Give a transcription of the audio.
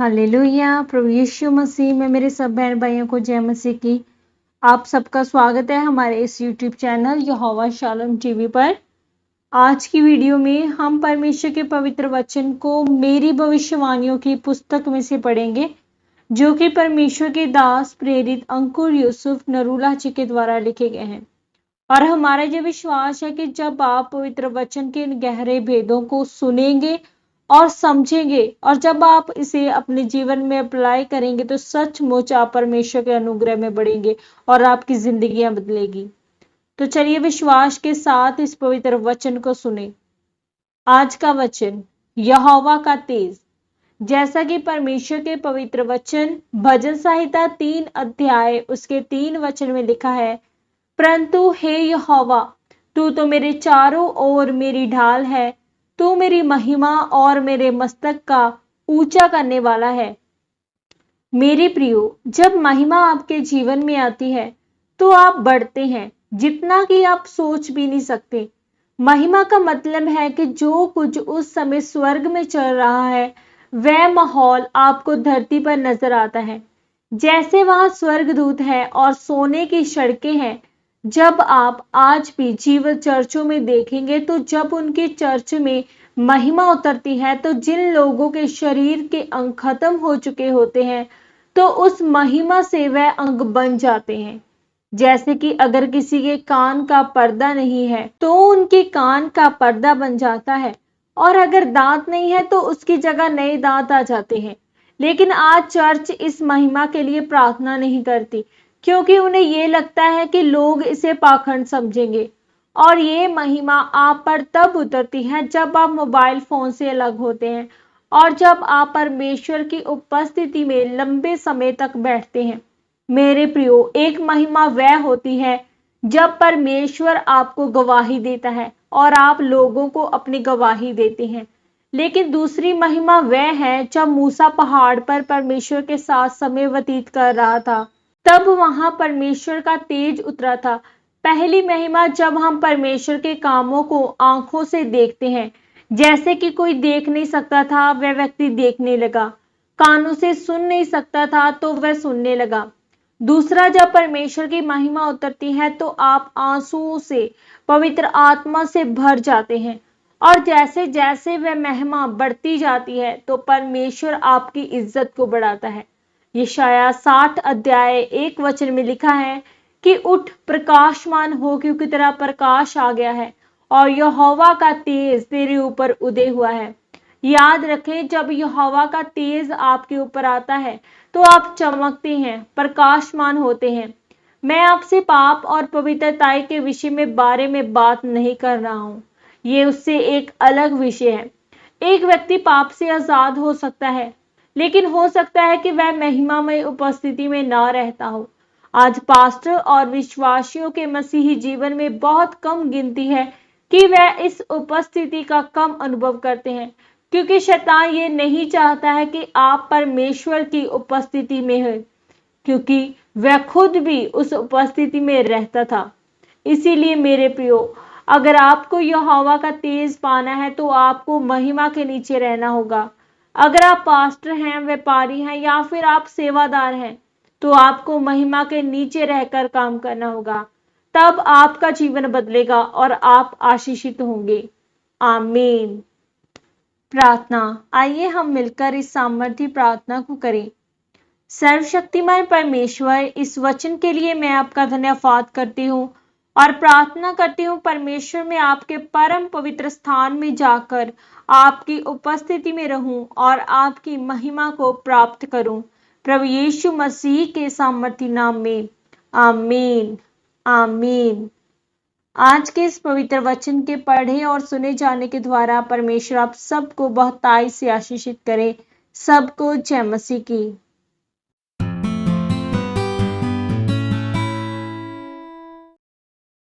Hallelujah. प्रभु यीशु मसीह में मेरे सब बहन भाइयों को जय मसीह की। आप सबका स्वागत है हमारे इस यूट्यूब चैनल यहोवा शालोम टीवी पर। आज की वीडियो में हम परमेश्वर के पवित्र वचन को मेरी भविष्यवाणियों की पुस्तक में से पढ़ेंगे, जो कि परमेश्वर के दास प्रेरित अंकुर यूसुफ नरूला जी के द्वारा लिखे गए हैं। और हमारा यह विश्वास है कि जब आप पवित्र वचन के इन गहरे भेदों को सुनेंगे और समझेंगे और जब आप इसे अपने जीवन में अप्लाई करेंगे तो सचमुच आप परमेश्वर के अनुग्रह में बढ़ेंगे और आपकी जिंदगियां बदलेगी। तो चलिए विश्वास के साथ इस पवित्र वचन को सुने। आज का वचन, यहोवा का तेज। जैसा कि परमेश्वर के पवित्र वचन भजन संहिता 3 अध्याय उसके 3 वचन में लिखा है, परंतु हे यहोवा, तू तो मेरे चारों ओर मेरी ढाल है, तू मेरी महिमा और मेरे मस्तक का ऊंचा करने वाला है। मेरे प्रियो, जब महिमा आपके जीवन में आती है तो आप बढ़ते हैं जितना कि आप सोच भी नहीं सकते। महिमा का मतलब है कि जो कुछ उस समय स्वर्ग में चल रहा है वह माहौल आपको धरती पर नजर आता है। जैसे वहां स्वर्गदूत है और सोने की सड़कें हैं। जब आप आज भी जीवित चर्चों में देखेंगे तो जब उनकी चर्च में महिमा उतरती है तो जिन लोगों के शरीर के अंग खत्म हो चुके होते हैं तो उस महिमा से वह अंग बन जाते हैं। जैसे कि अगर किसी के कान का पर्दा नहीं है तो उनके कान का पर्दा बन जाता है, और अगर दांत नहीं है तो उसकी जगह नए दांत आ जाते हैं। लेकिन आज चर्च इस महिमा के लिए प्रार्थना नहीं करती, क्योंकि उन्हें ये लगता है कि लोग इसे पाखंड समझेंगे। और ये महिमा आप पर तब उतरती है जब आप मोबाइल फोन से अलग होते हैं और जब आप परमेश्वर की उपस्थिति में लंबे समय तक बैठते हैं। मेरे प्रियो, एक महिमा वह होती है जब परमेश्वर आपको गवाही देता है और आप लोगों को अपनी गवाही देते हैं। लेकिन दूसरी महिमा वह है जब मूसा पहाड़ पर परमेश्वर के साथ समय व्यतीत कर रहा था, तब वहां परमेश्वर का तेज उतरा था। पहली महिमा जब हम परमेश्वर के कामों को आंखों से देखते हैं, जैसे कि कोई देख नहीं सकता था वह व्यक्ति देखने लगा, कानों से सुन नहीं सकता था तो वह सुनने लगा। दूसरा, जब परमेश्वर की महिमा उतरती है तो आप आंसुओं से, पवित्र आत्मा से भर जाते हैं। और जैसे जैसे वह महिमा बढ़ती जाती है तो परमेश्वर आपकी इज्जत को बढ़ाता है। यशायाह 60 अध्याय 1 वचन में लिखा है कि उठ, प्रकाशमान हो, क्योंकि तेरा प्रकाश आ गया है और यहोवा का तेज तेरे ऊपर उदय हुआ है। याद रखें, जब यहोवा का तेज आपके ऊपर आता है तो आप चमकते हैं, प्रकाशमान होते हैं। मैं आपसे पाप और पवित्रता के विषय में बारे में बात नहीं कर रहा हूं, ये उससे एक अलग विषय है। एक व्यक्ति पाप से आजाद हो सकता है, लेकिन हो सकता है कि वह महिमामय उपस्थिति में ना रहता हो। आज पास्टर और विश्वासियों के मसीही जीवन में बहुत कम गिनती है कि वह इस उपस्थिति का कम अनुभव करते हैं, क्योंकि शैतान ये नहीं चाहता है कि आप परमेश्वर की उपस्थिति में हो, क्योंकि वह खुद भी उस उपस्थिति में रहता था। इसीलिए मेरे प्रियो, अगर आपको यहोवा का तेज पाना है तो आपको महिमा के नीचे रहना होगा। अगर आप पास्टर हैं, व्यापारी हैं या फिर आप सेवादार हैं तो आपको महिमा के नीचे रहकर काम करना होगा। तब आपका जीवन बदलेगा और आप आशीषित होंगे। आमीन। प्रार्थना। आइए हम मिलकर इस सामर्थी प्रार्थना को करें। सर्वशक्तिमान परमेश्वर, इस वचन के लिए मैं आपका धन्यवाद करती हूँ और प्रार्थना करती हूँ परमेश्वर, मैं आपके परम पवित्र स्थान में जाकर आपकी उपस्थिति में रहूं और आपकी महिमा को प्राप्त करूं। प्रभु यीशु मसीह के सामर्थी नाम में, आमीन आमीन। आज के इस पवित्र वचन के पढ़े और सुने जाने के द्वारा परमेश्वर आप सबको बहुतायत से आशीषित करे। सबको जय मसीह की।